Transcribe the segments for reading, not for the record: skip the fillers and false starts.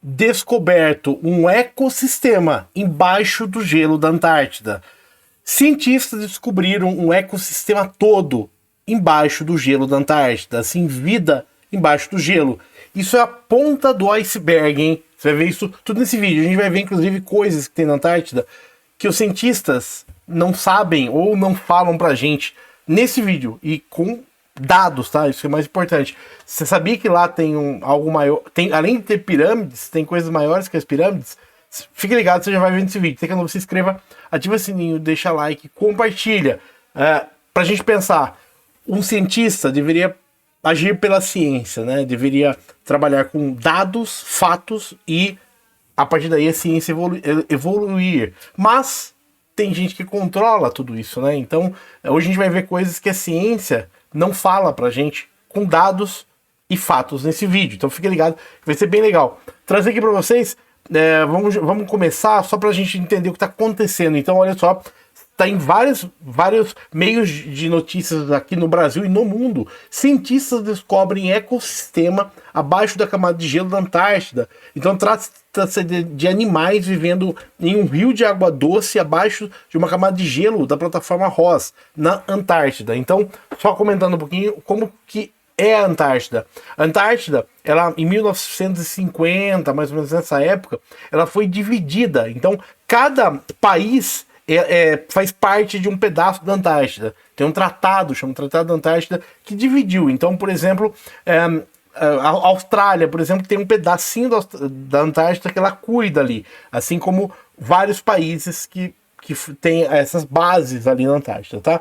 descoberto um ecossistema embaixo do gelo da Antártida. Cientistas descobriram um ecossistema todo embaixo do gelo da Antártida, assim, vida embaixo do gelo. Isso é a ponta do iceberg, hein? Você vai ver isso tudo nesse vídeo. A gente vai ver, inclusive, coisas que tem na Antártida que os cientistas não sabem ou não falam pra gente nesse vídeo. E com dados, tá? Isso é mais importante. Você sabia que lá tem algo maior? Tem, além de ter pirâmides, tem coisas maiores que as pirâmides? Fique ligado, você já vai ver nesse vídeo. Se não, se inscreva, ativa o sininho, deixa like, compartilha. Pra gente pensar, um cientista deveria agir pela ciência, né? Deveria trabalhar com dados, fatos e a partir daí a ciência evoluir. Mas tem gente que controla tudo isso, né? Então, hoje a gente vai ver coisas que a ciência não fala pra gente com dados e fatos nesse vídeo. Então fique ligado, vai ser bem legal. Trazer aqui pra vocês, vamos começar só pra gente entender o que tá acontecendo. Então, olha só, tá em vários meios de notícias aqui no Brasil e no mundo. Cientistas descobrem ecossistema abaixo da camada de gelo da Antártida. Então trata-se de animais vivendo em um rio de água doce abaixo de uma camada de gelo da plataforma Ross, na Antártida. Então, só comentando um pouquinho como que é a Antártida. A Antártida, ela em 1950, mais ou menos nessa época, ela foi dividida. Então, cada país faz parte de um pedaço da Antártida. Tem um tratado, chama Tratado da Antártida, que dividiu. Então, por exemplo, a Austrália, por exemplo, tem um pedacinho da Antártida que ela cuida ali. Assim como vários países que têm essas bases ali na Antártida, tá?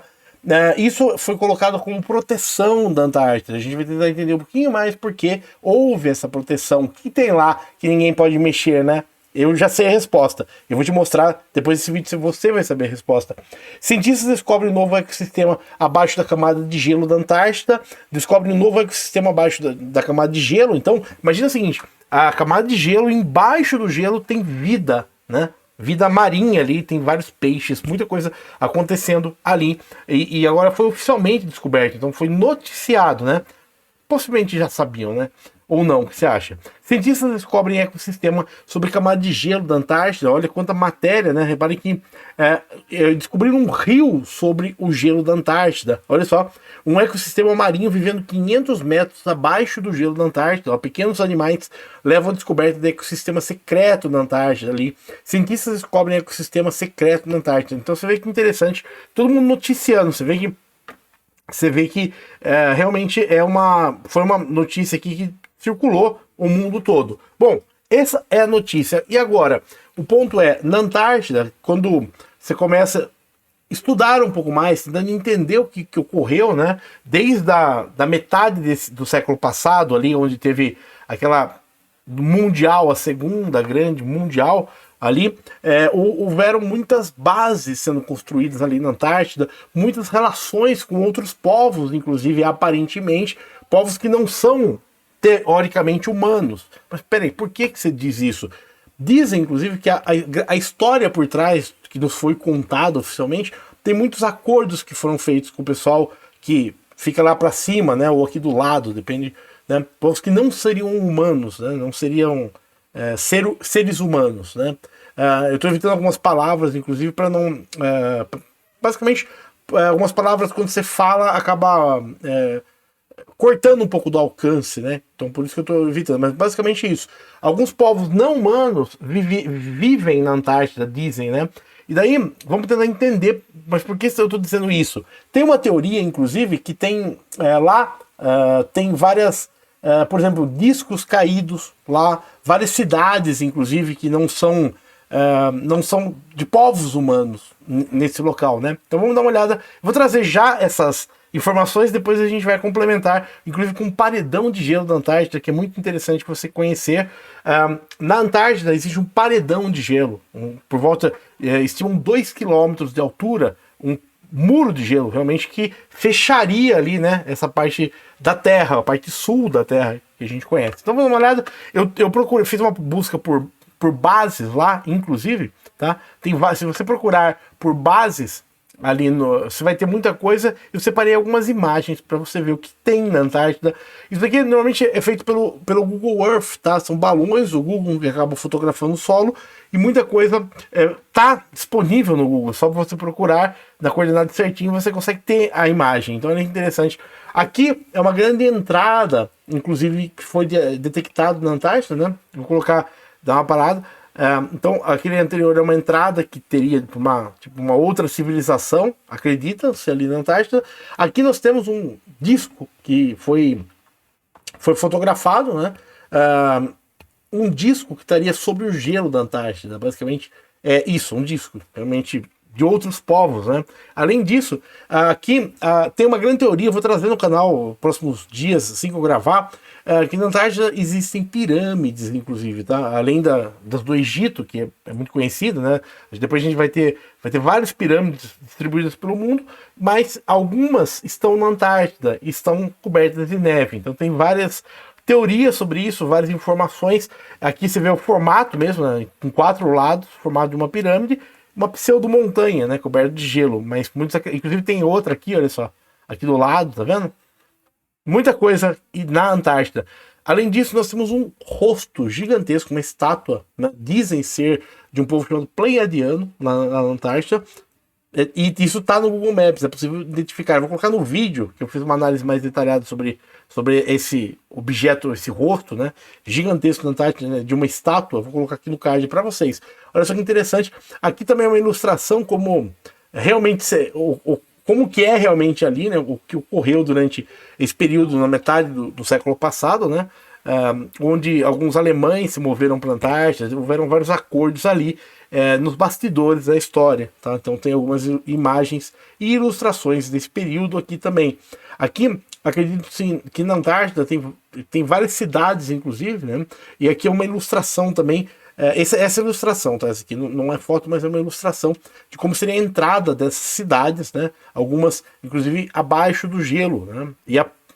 Isso foi colocado como proteção da Antártida. A gente vai tentar entender um pouquinho mais porque houve essa proteção. O que tem lá que ninguém pode mexer, né? Eu já sei a resposta. Eu vou te mostrar depois desse vídeo se você vai saber a resposta. Cientistas descobrem um novo ecossistema abaixo da camada de gelo da Antártida. Descobrem um novo ecossistema abaixo da camada de gelo. Então, imagina o seguinte. A camada de gelo, embaixo do gelo tem vida, né? Vida marinha ali, tem vários peixes, muita coisa acontecendo ali. E agora foi oficialmente descoberto. Então foi noticiado, né? Possivelmente já sabiam, né? Ou não, o que você acha? Cientistas descobrem ecossistema sobre a camada de gelo da Antártida. Olha quanta matéria, né? Reparem que descobriram um rio sobre o gelo da Antártida. Olha só, um ecossistema marinho vivendo 500 metros abaixo do gelo da Antártida. Ó, pequenos animais levam a descoberta do ecossistema secreto da Antártida ali. Cientistas descobrem ecossistema secreto na Antártida. Então você vê que interessante, todo mundo noticiando. Você vê que realmente foi uma notícia aqui que circulou o mundo todo. Bom, essa é a notícia. E agora, o ponto é, na Antártida, quando você começa a estudar um pouco mais, tentando entender o que ocorreu, né? Desde da metade do século passado, ali onde teve aquela mundial, a segunda grande mundial, ali houveram muitas bases sendo construídas ali na Antártida, muitas relações com outros povos, inclusive aparentemente, povos que não são teoricamente humanos. Mas peraí, por que você diz isso? Dizem, inclusive, que a história por trás, que nos foi contada oficialmente, tem muitos acordos que foram feitos com o pessoal que fica lá para cima, né, ou aqui do lado, depende, né, povos que não seriam humanos, né, não seriam seres humanos, né. Eu estou evitando algumas palavras, inclusive, para não... basicamente, algumas palavras, quando você fala, acaba cortando um pouco do alcance, né? Então, por isso que eu estou evitando. Mas, basicamente, é isso. Alguns povos não humanos vivem na Antártida, dizem, né? E daí, vamos tentar entender, mas por que eu estou dizendo isso? Tem uma teoria, inclusive, que tem lá, tem várias... por exemplo, discos caídos lá, várias cidades, inclusive, que não são de povos humanos nesse local, né? Então vamos dar uma olhada. Vou trazer já essas informações, depois a gente vai complementar, inclusive com um paredão de gelo da Antártida, que é muito interessante você conhecer. Na Antártida existe um paredão de gelo, por volta, estimam 2 km de altura, um muro de gelo, realmente, que fecharia ali, né, essa parte da Terra, a parte sul da Terra, que a gente conhece. Então vamos dar uma olhada. Eu procurei, fiz uma busca por bases lá, inclusive, tá? Se você procurar por bases ali você vai ter muita coisa. Eu separei algumas imagens para você ver o que tem na Antártida. Isso aqui normalmente é feito pelo Google Earth, tá? São balões do Google que acabam fotografando o solo e muita coisa tá disponível no Google. Só para você procurar na coordenada certinho você consegue ter a imagem. Então é interessante. Aqui é uma grande entrada, inclusive que foi detectado na Antártida, né? Vou colocar, dar uma parada. Então, aquele anterior é uma entrada que teria uma outra civilização, acredita-se, ali na Antártida. Aqui nós temos um disco que foi fotografado, né? Um disco que estaria sobre o gelo da Antártida, basicamente é isso, um disco, realmente de outros povos, né? Além disso, aqui tem uma grande teoria, eu vou trazer no canal próximos dias, assim que eu gravar, que na Antártida existem pirâmides, inclusive, tá? Além das do Egito, que é muito conhecido, né? Depois a gente vai ter várias pirâmides distribuídas pelo mundo, mas algumas estão na Antártida e estão cobertas de neve. Então tem várias teorias sobre isso, várias informações. Aqui você vê o formato mesmo, né? Com 4 lados, formato de uma pirâmide, uma pseudo-montanha, né? Coberta de gelo. Mas muitos, inclusive tem outra aqui, olha só, aqui do lado, tá vendo? Muita coisa na Antártida. Além disso, nós temos um rosto gigantesco, uma estátua, né? Dizem ser de um povo chamado Pleiadiano, na Antártida. E isso está no Google Maps, é possível identificar. Eu vou colocar no vídeo, que eu fiz uma análise mais detalhada sobre esse objeto, esse rosto, né, gigantesco na Antártida, né, de uma estátua. Vou colocar aqui no card para vocês. Olha só que interessante. Aqui também é uma ilustração como realmente como que é realmente ali, né, o que ocorreu durante esse período na metade do século passado, né, onde alguns alemães se moveram para a Antártida, houveram vários acordos ali nos bastidores da história, tá? Então tem algumas imagens e ilustrações desse período aqui também. Aqui, acredito sim, que na Antártida tem várias cidades, inclusive, né? E aqui é uma ilustração também. Essa ilustração, tá? Essa aqui não é foto, mas é uma ilustração de como seria a entrada dessas cidades, né? Algumas, inclusive, abaixo do gelo, né?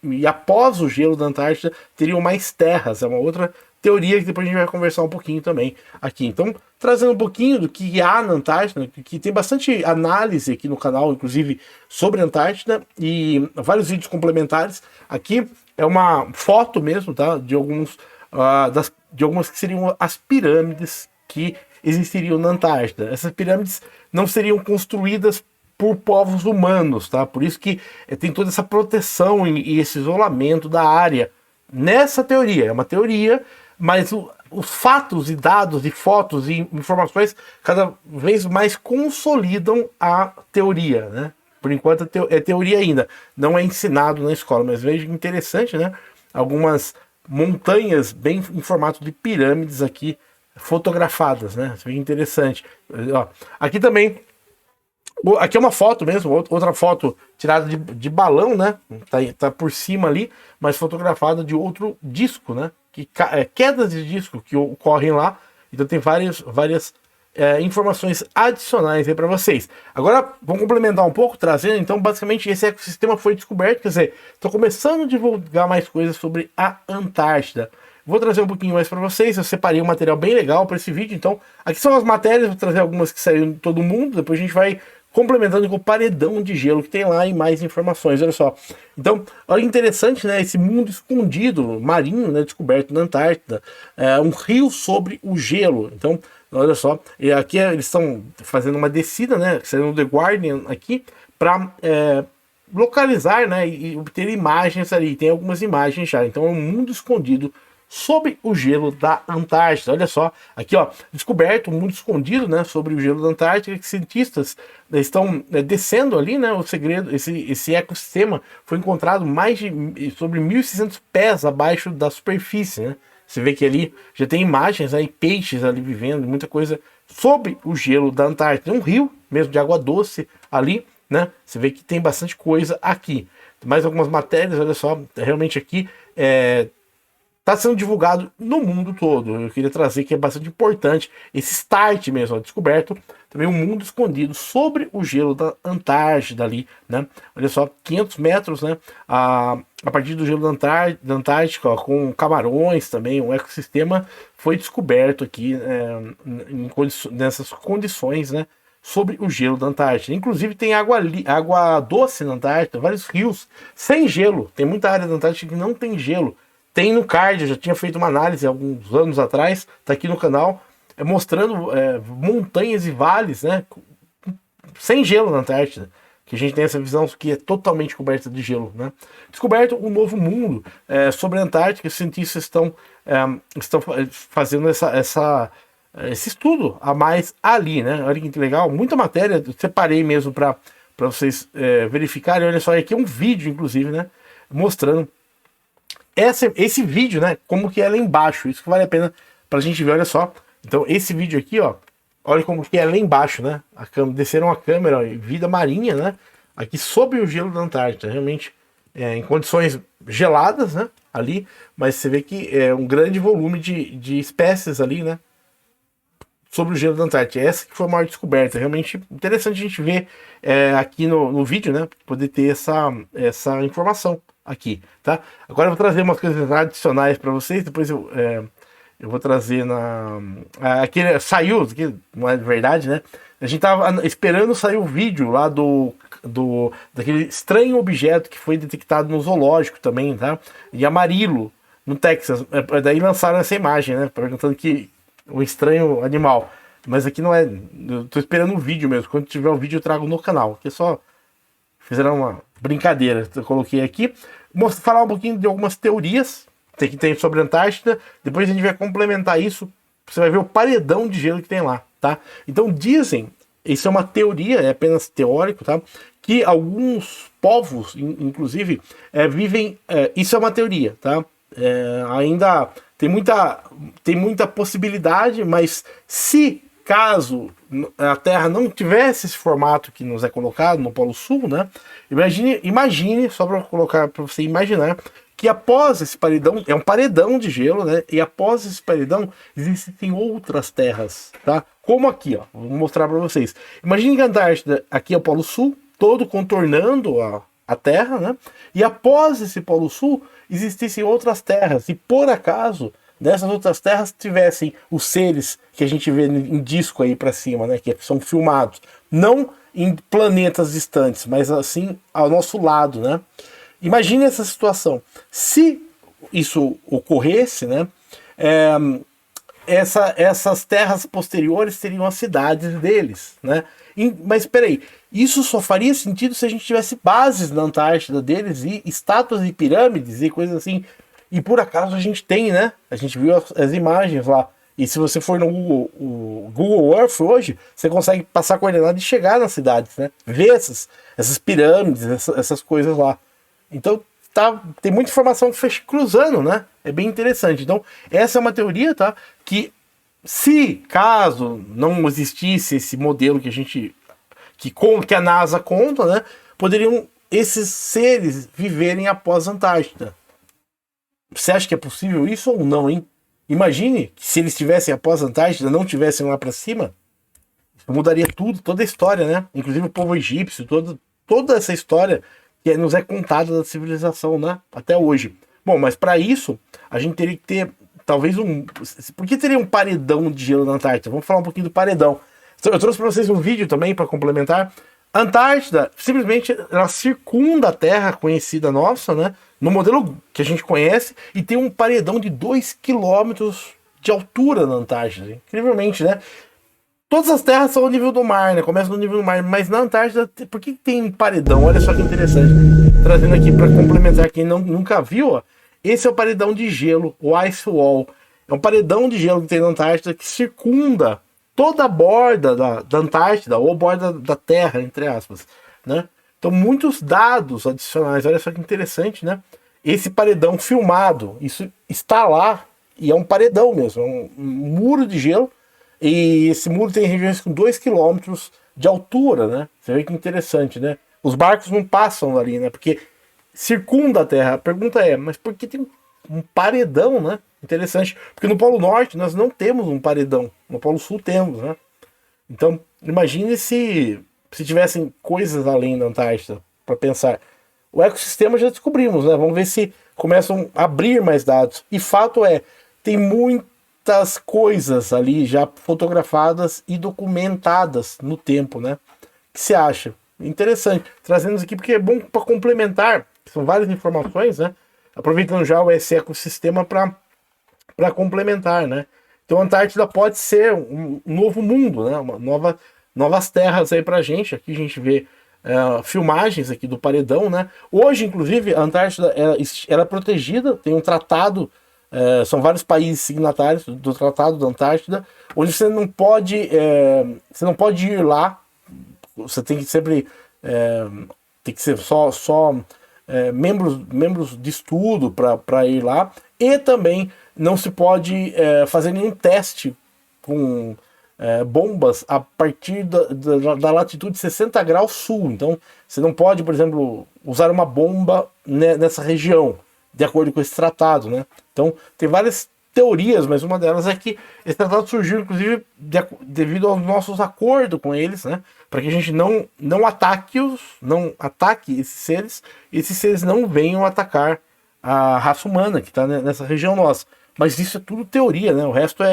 E após o gelo da Antártida, teriam mais terras. É uma outra teoria que depois a gente vai conversar um pouquinho também aqui. Então, trazendo um pouquinho do que há na Antártida, que tem bastante análise aqui no canal, inclusive, sobre a Antártida, e vários vídeos complementares. Aqui é uma foto mesmo, tá? De algumas que seriam as pirâmides que existiriam na Antártida. Essas pirâmides não seriam construídas por povos humanos, tá? Por isso que tem toda essa proteção e esse isolamento da área. Nessa teoria, é uma teoria, mas os fatos e dados e fotos e informações cada vez mais consolidam a teoria, né? Por enquanto é teoria ainda, não é ensinado na escola, mas vejo interessante, né? Algumas montanhas bem em formato de pirâmides aqui fotografadas, né? Isso é interessante. Ó, aqui também, aqui é uma foto mesmo, outra foto tirada de balão, né? Tá por cima ali, mas fotografada de outro disco, né? Quedas de disco que ocorrem lá. Então tem várias informações adicionais aí para vocês. Agora vamos complementar um pouco, trazendo então basicamente esse ecossistema foi descoberto, quer dizer, estou começando a divulgar mais coisas sobre a Antártida. Vou trazer um pouquinho mais para vocês, eu separei um material bem legal para esse vídeo, então aqui são as matérias, vou trazer algumas que saíram de todo mundo, depois a gente vai complementando com o paredão de gelo que tem lá e mais informações, olha só. Então, olha que interessante, né, esse mundo escondido, marinho, né, descoberto na Antártida, um rio sobre o gelo. Então, olha só, e aqui eles estão fazendo uma descida, né, sendo The Guardian aqui, para localizar, né, e obter imagens ali. Tem algumas imagens já, então é um mundo escondido sob o gelo da Antártida. Olha só, aqui ó, descoberto um mundo escondido, né, sobre o gelo da Antártida, que cientistas estão descendo ali, né, o segredo, esse ecossistema foi encontrado sobre 1.600 pés abaixo da superfície, né. Você vê que ali já tem imagens aí, peixes ali vivendo, muita coisa sob o gelo da Antártida. Um rio mesmo de água doce ali, né, você vê que tem bastante coisa aqui. Mais algumas matérias, olha só, realmente aqui está sendo divulgado no mundo todo. Eu queria trazer que é bastante importante esse start mesmo, ó, descoberto também um mundo escondido sobre o gelo da Antártida ali, né? Olha só, 500 metros, né? A partir do gelo da Antártica, ó, com camarões também, um ecossistema foi descoberto aqui nessas condições, né? sobre o gelo da Antártida. Inclusive tem água doce na Antártida, vários rios sem gelo. Tem muita área da Antártida que não tem gelo. Tem no card, eu já tinha feito uma análise alguns anos atrás, tá aqui no canal, mostrando montanhas e vales, né, sem gelo na Antártida. Que a gente tem essa visão que é totalmente coberta de gelo, né? Descoberto um novo mundo sobre a Antártica. Os cientistas estão fazendo esse estudo a mais ali, né? Olha que legal, muita matéria, eu separei mesmo para vocês verificarem. Olha só, aqui é um vídeo, inclusive, né? Mostrando esse vídeo, né? Como que é lá embaixo, isso que vale a pena pra gente ver, olha só. Então, esse vídeo aqui, ó, olha como que é lá embaixo, né? Desceram a câmera, ó, vida marinha, né? Aqui sob o gelo da Antártida, realmente em condições geladas, né? Ali, mas você vê que é um grande volume de espécies ali, né? Sobre o gelo da Antártida. Essa que foi a maior descoberta. Realmente interessante a gente ver aqui no vídeo, né? Poder ter essa informação aqui, tá? Agora eu vou trazer umas coisas adicionais para vocês, depois eu vou trazer aquele saiu, que não é verdade, né? A gente tava esperando sair o vídeo lá daquele estranho objeto que foi detectado no zoológico também, tá? Em Amarillo, no Texas. Daí lançaram essa imagem, né? Perguntando que o estranho animal. Mas aqui não é. Eu tô esperando o vídeo mesmo. Quando tiver o vídeo eu trago no canal. Aqui é só fizeram uma brincadeira. Eu coloquei aqui. Falar um pouquinho de algumas teorias que tem sobre a Antártida. Depois a gente vai complementar isso. Você vai ver o paredão de gelo que tem lá, tá? Então dizem, isso é uma teoria, é apenas teórico, tá? Que alguns povos, inclusive, vivem... isso é uma teoria, tá? Ainda tem muita possibilidade, mas se caso a Terra não tivesse esse formato que nos é colocado no Polo Sul, né? Imagine, só para colocar para você imaginar, que após esse paredão, é um paredão de gelo, né? E após esse paredão existem outras terras, tá? Como aqui, ó, vou mostrar para vocês. Imagine que a Antártida aqui é o Polo Sul, todo contornando a Terra, né? E após esse Polo Sul existissem outras terras. E por acaso nessas outras terras tivessem os seres que a gente vê em disco aí para cima, né? Que são filmados, não em planetas distantes, mas assim ao nosso lado, né? Imagine essa situação. Se isso ocorresse, né, essas terras posteriores teriam as cidades deles, né? Mas espera aí, isso só faria sentido se a gente tivesse bases na Antártida deles e estátuas e pirâmides e coisas assim. E por acaso a gente tem, né? A gente viu as imagens lá. E se você for no Google Earth hoje, você consegue passar coordenadas e chegar nas cidades, né? Ver essas pirâmides, essas coisas lá. Então, tem muita informação cruzando, né? É bem interessante. Então, essa é uma teoria, tá? Que se caso não existisse esse modelo que a NASA conta, né? Poderiam esses seres viverem após a Antártida. Você acha que é possível isso ou não, hein? Imagine que se eles estivessem após a Antártida, não estivessem lá para cima, isso mudaria tudo, toda a história, né? Inclusive o povo egípcio, toda essa história que nos é contada da civilização, né? Até hoje. Bom, mas para isso, a gente teria que ter, talvez Por que teria um paredão de gelo na Antártida? Vamos falar um pouquinho do paredão. Eu trouxe para vocês um vídeo também para complementar. A Antártida, simplesmente, ela circunda a Terra conhecida nossa, né? No modelo que a gente conhece, e tem um paredão de 2 km de altura na Antártida. Incrivelmente, né? Todas as terras são ao nível do mar, né? Começam no nível do mar, mas na Antártida, por que tem um paredão? Olha só que interessante. Trazendo aqui para complementar quem nunca viu, ó. Esse é o paredão de gelo, o Ice Wall. É um paredão de gelo que tem na Antártida que circunda toda a borda da Antártida, ou a borda da Terra, entre aspas, né? Então, muitos dados adicionais. Olha só que interessante, né? Esse paredão filmado, isso está lá, e é um paredão mesmo, é um muro de gelo. E esse muro tem regiões com 2 km de altura, né? Você vê que interessante, né? Os barcos não passam ali, né? Porque circunda a Terra. A pergunta é, mas por que tem um paredão, né? Interessante. Porque no Polo Norte nós não temos um paredão. No Polo Sul temos, né? Então, imagine se tivessem coisas além da Antártida, para pensar. O ecossistema já descobrimos, né? Vamos ver se começam a abrir mais dados. E fato é, tem muita muitas coisas ali já fotografadas e documentadas no tempo, né? O que você acha? Interessante. Trazendo isso aqui porque é bom para complementar, são várias informações, né? Aproveitando já esse ecossistema para complementar, né? Então a Antártida pode ser um novo mundo, né? Novas terras aí pra gente. Aqui a gente vê filmagens aqui do paredão, né? Hoje, inclusive, a Antártida ela é protegida, tem um tratado, são vários países signatários do Tratado da Antártida, onde você não pode ir lá, você tem que sempre tem que ser só membros de estudo para ir lá, e também não se pode fazer nenhum teste com bombas a partir da latitude 60 graus sul. Então você não pode, por exemplo, usar uma bomba nessa região, de acordo com esse tratado, né? Então tem várias teorias, mas uma delas é que esse tratado surgiu, inclusive, devido aos nossos acordos com eles, né? Para que a gente não ataque esses seres não venham atacar a raça humana que está nessa região nossa. Mas isso é tudo teoria, né? O resto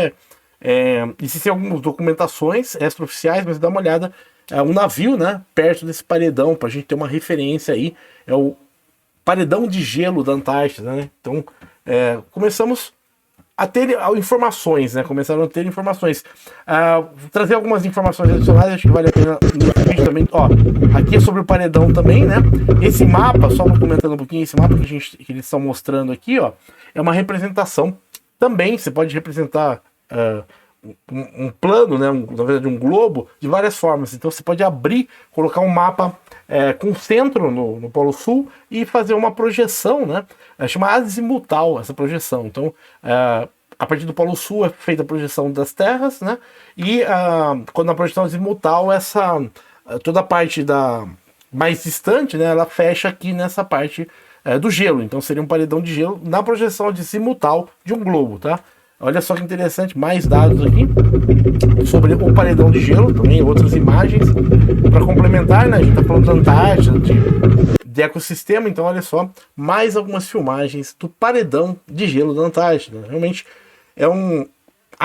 existem algumas documentações extraoficiais, mas dá uma olhada. Um navio, né? Perto desse paredão, para a gente ter uma referência aí. É o paredão de gelo da Antártida, né? Então, começamos a ter informações, né? Começaram a ter informações. Vou trazer algumas informações adicionais, acho que vale a pena no vídeo também. Ó, aqui é sobre o paredão também, né? Esse mapa, só comentando um pouquinho, esse mapa que eles estão mostrando aqui, ó, é uma representação. Também você pode representar um plano, né? Na verdade, um globo, de várias formas. Então você pode abrir, colocar um mapa com centro no Polo Sul e fazer uma projeção, né? Chama azimutal essa projeção. Então, a partir do Polo Sul é feita a projeção das terras, né? E quando a projeção azimutal, toda a parte mais distante, né? Ela fecha aqui nessa parte do gelo. Então seria um paredão de gelo na projeção azimutal de um globo, tá? Olha só que interessante, mais dados aqui sobre o paredão de gelo, também outras imagens para complementar, né? A gente tá falando da Antártida, de ecossistema, então olha só, mais algumas filmagens do paredão de gelo da Antártida. Realmente é um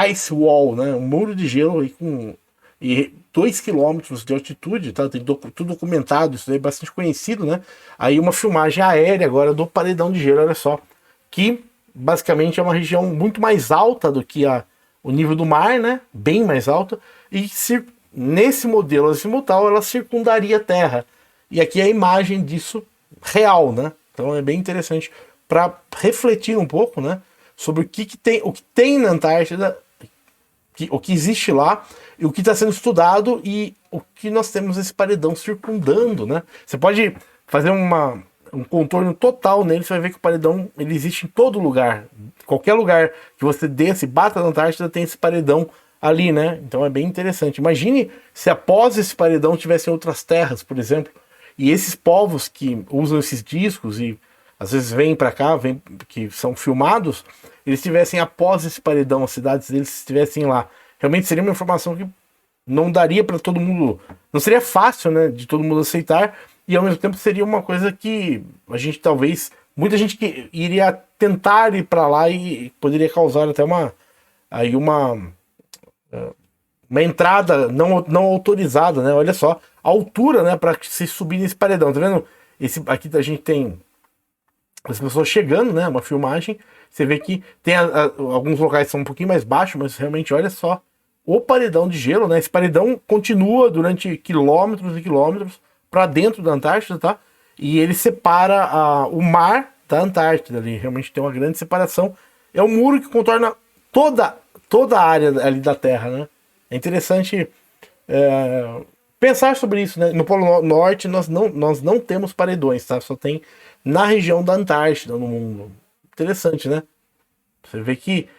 ice wall, né? Um muro de gelo aí com 2 km de altitude, tá? Tem tudo documentado, isso aí é bastante conhecido, né? Aí uma filmagem aérea agora do paredão de gelo, olha só, que basicamente é uma região muito mais alta do que o nível do mar, né? Bem mais alta. E nesse modelo azimutal ela circundaria a Terra. E aqui é a imagem disso real, né? Então é bem interessante para refletir um pouco, né? Sobre o que tem na Antártida, o que existe lá, e o que está sendo estudado e o que nós temos esse paredão circundando, né? Você pode fazer um contorno total nele, você vai ver que o paredão ele existe em todo lugar. Qualquer lugar que você desça e bata na Antártida tem esse paredão ali, né? Então é bem interessante. Imagine se após esse paredão tivessem outras terras, por exemplo, e esses povos que usam esses discos e às vezes vêm para cá, que são filmados, eles tivessem após esse paredão, as cidades deles estivessem lá. Realmente seria uma informação que não daria para todo mundo, não seria fácil, né, de todo mundo aceitar. E ao mesmo tempo seria uma coisa que a gente muita gente que iria tentar ir para lá e poderia causar até uma entrada não autorizada, né? Olha só a altura, né, para se subir nesse paredão, tá vendo? Aqui a gente tem as pessoas chegando, né? Uma filmagem, você vê que tem alguns locais que são um pouquinho mais baixos, mas realmente olha só o paredão de gelo, né? Esse paredão continua durante quilômetros e quilômetros para dentro da Antártida, tá? E ele separa o mar da Antártida ali. Realmente tem uma grande separação. É um muro que contorna toda a área ali da Terra, né? É interessante pensar sobre isso, né? No Polo Norte nós não temos paredões, tá? Só tem na região da Antártida no mundo. Interessante, né? Você vê que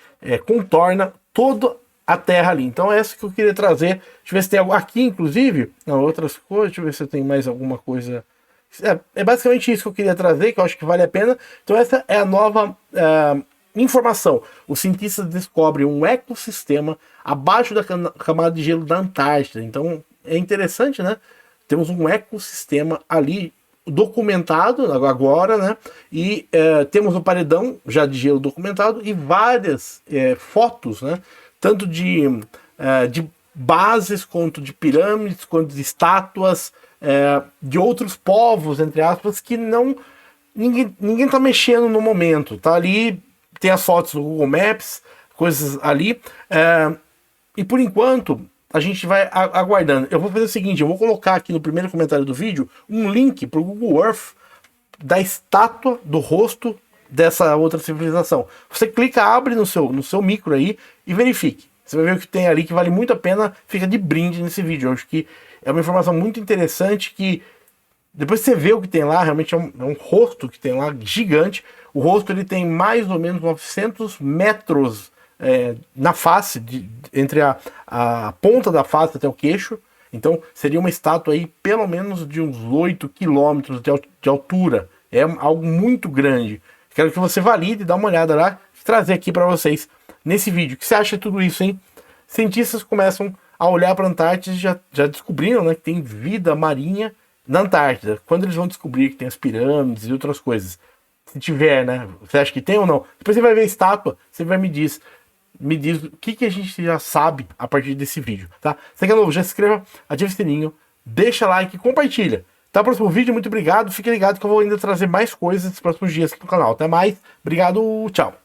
contorna toda a Terra ali. Então é essa que eu queria trazer. Deixa eu ver se tem algo aqui, inclusive. Não, outras coisas. Deixa eu ver se tem mais alguma coisa. É basicamente isso que eu queria trazer, que eu acho que vale a pena. Então essa é a nova informação. Os cientistas descobrem um ecossistema abaixo da camada de gelo da Antártida. Então é interessante, né? Temos um ecossistema ali documentado agora, né? E temos o paredão já de gelo documentado e várias fotos, né? Tanto de bases, quanto de pirâmides, quanto de estátuas de outros povos, entre aspas, que não ninguém tá mexendo no momento. Tá ali, tem as fotos do Google Maps, coisas ali. E por enquanto, a gente vai aguardando. Eu vou fazer o seguinte, eu vou colocar aqui no primeiro comentário do vídeo um link para o Google Earth da estátua do rosto dessa outra civilização. Você clica, abre no seu micro aí e verifique. Você vai ver o que tem ali que vale muito a pena, fica de brinde nesse vídeo. Eu acho que é uma informação muito interessante que depois você vê o que tem lá, realmente é um rosto que tem lá gigante. O rosto ele tem mais ou menos 900 metros na face, entre a ponta da face até o queixo. Então seria uma estátua aí pelo menos de uns 8 quilômetros de altura. É algo muito grande. Quero que você valide, dá uma olhada lá e trazer aqui para vocês nesse vídeo. O que você acha de tudo isso, hein? Cientistas começam a olhar para a Antártida e já descobriram, né, que tem vida marinha na Antártida. Quando eles vão descobrir que tem as pirâmides e outras coisas? Se tiver, né? Você acha que tem ou não? Depois você vai ver a estátua, você vai me diz o que a gente já sabe a partir desse vídeo, tá? Se é novo, já se inscreva, ative o sininho, deixa like e compartilha. Até o próximo vídeo, muito obrigado. Fique ligado que eu vou ainda trazer mais coisas nos próximos dias aqui no canal. Até mais, obrigado, tchau.